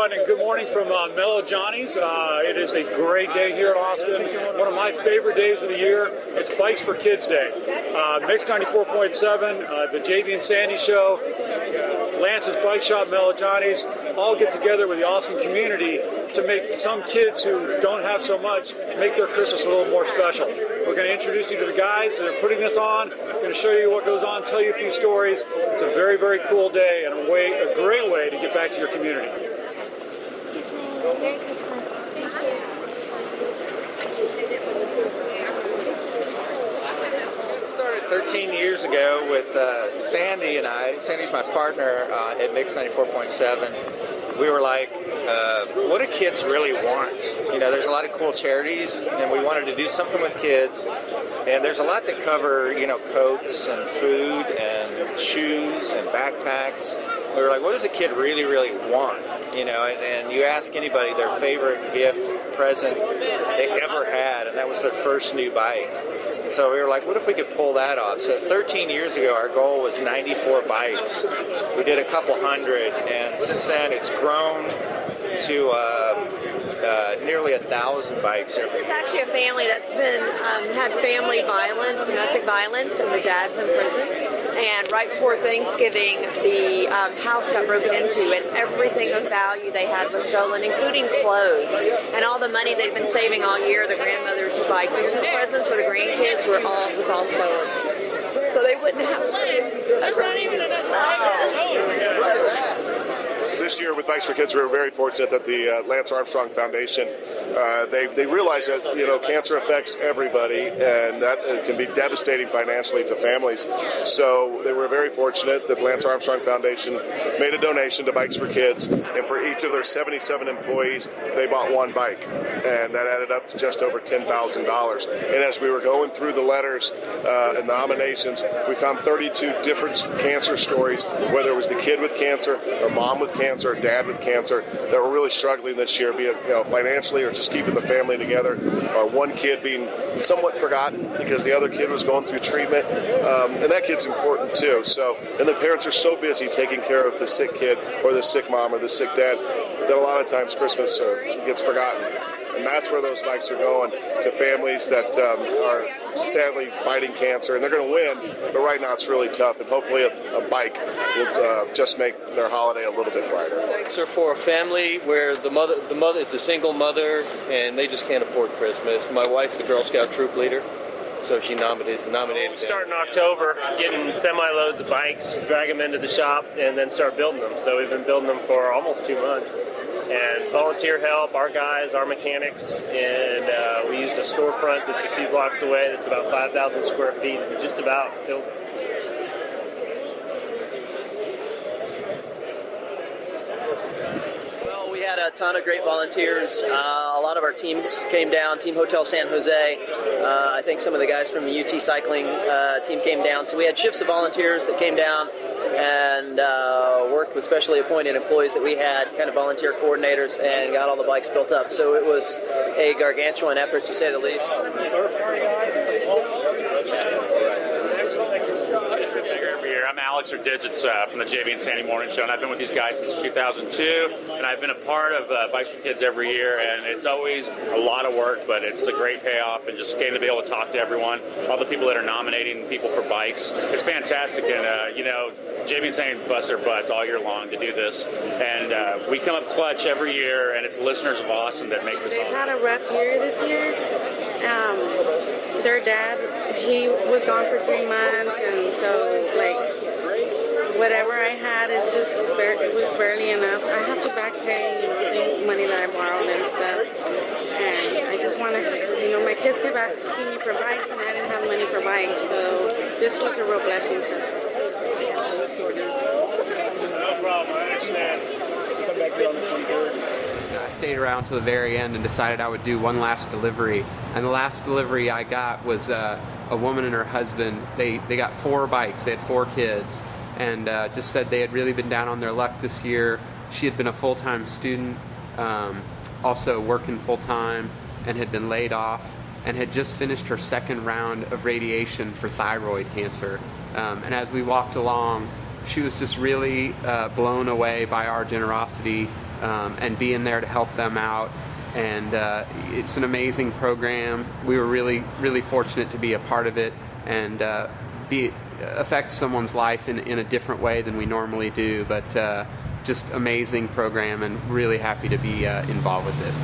everyone, and good morning from Mellow Johnny's. It is a great day here at Austin. One of my favorite days of the year. It's Bikes for Kids Day. Mix 94.7, the JB and Sandy Show, Lance's Bike Shop, Mellow Johnny's, all get together with the Austin community to make some kids who don't have so much make their Christmas a little more special. We're going to introduce you to the guys that are putting this on. I'm going to show you what goes on, tell you a few stories. It's a very, very cool day and a great way to get back to your community. Excuse me. Merry Christmas. Thank you. It started 13 years ago with Sandy and I. Sandy's my partner at Mix 94.7. We were like, what do kids really want? You know, there's a lot of cool charities, and we wanted to do something with kids. And there's a lot that cover, you know, coats and food and shoes and backpacks. We were like, what does a kid really, really want? You know, and you ask anybody their favorite gift, present they ever had, and that was their first new bike. So we were like, what if we could pull that off? So 13 years ago, our goal was 94 bikes. We did a couple hundred, and since then it's grown to nearly 1,000 bikes. This is actually a family that's been had family violence, domestic violence, and the dad's in prison. And right before Thanksgiving, the house got broken into, and everything of value they had was stolen, including clothes. And all the money they'd been saving all year, the grandmother to buy Christmas presents for the grandkids was all stolen. So they wouldn't have. There's not even enough. This year with Bikes for Kids, we were very fortunate that the Lance Armstrong Foundation, they realize that, you know, cancer affects everybody, and that can be devastating financially to families. So they were very fortunate that the Lance Armstrong Foundation made a donation to Bikes for Kids, and for each of their 77 employees, they bought one bike, and that added up to just over $10,000. And as we were going through the letters and the nominations, we found 32 different cancer stories, whether it was the kid with cancer or mom with cancer, or dad with cancer, that were really struggling this year, be it, you know, financially or just keeping the family together, or one kid being somewhat forgotten because the other kid was going through treatment, and that kid's important too. So, and the parents are so busy taking care of the sick kid or the sick mom or the sick dad that a lot of times Christmas gets forgotten. And that's where those bikes are going, to families that are sadly fighting cancer, and they're going to win, but right now it's really tough, and hopefully a bike will just make their holiday a little bit brighter. Bikes are for a family where the mother, it's a single mother, and they just can't afford Christmas. My wife's a Girl Scout troop leader, so she nominated. We start in October, getting semi-loads of bikes, drag them into the shop, and then start building them. So we've been building them for almost 2 months. And volunteer help, our guys, our mechanics, and we use a storefront that's a few blocks away that's about 5,000 square feet. We just about filled. Well, we had a ton of great volunteers. A lot of our teams came down, Team Hotel San Jose. I think some of the guys from the UT cycling team came down. So we had shifts of volunteers that came down and worked with specially appointed employees that we had, kind of volunteer coordinators, and got all the bikes built up. So it was a gargantuan effort, to say the least. I'm Alex, or Digits, from the JB and Sandy Morning Show, and I've been with these guys since 2002, and I've been a part of Bikes for Kids every year, and it's always a lot of work, but it's a great payoff, and just getting to be able to talk to everyone, all the people that are nominating people for bikes. It's fantastic, and, you know, JB and Sandy bust their butts all year long to do this, and we come up clutch every year, and it's listeners of Austin that make this all. They've had a rough year this year. Their dad, he was gone for 3 months, and so, like, whatever I had is just, it was barely enough. I have to back pay, you know, the money that I borrowed and stuff. And I just want to, you know, my kids came back asking me for bikes, and I didn't have money for bikes, so this was a real blessing for them. No problem, I understand. Come back here on the 23rd. I stayed around to the very end and decided I would do one last delivery. And the last delivery I got was a woman and her husband. They got 4 bikes. They had 4 kids, and just said they had really been down on their luck this year. She had been a full-time student, also working full-time, and had been laid off, and had just finished her 2nd round of radiation for thyroid cancer. And as we walked along, she was just really blown away by our generosity and being there to help them out. And it's an amazing program. We were really, really fortunate to be a part of it and affect someone's life in a different way than we normally do. But just amazing program, and really happy to be involved with it.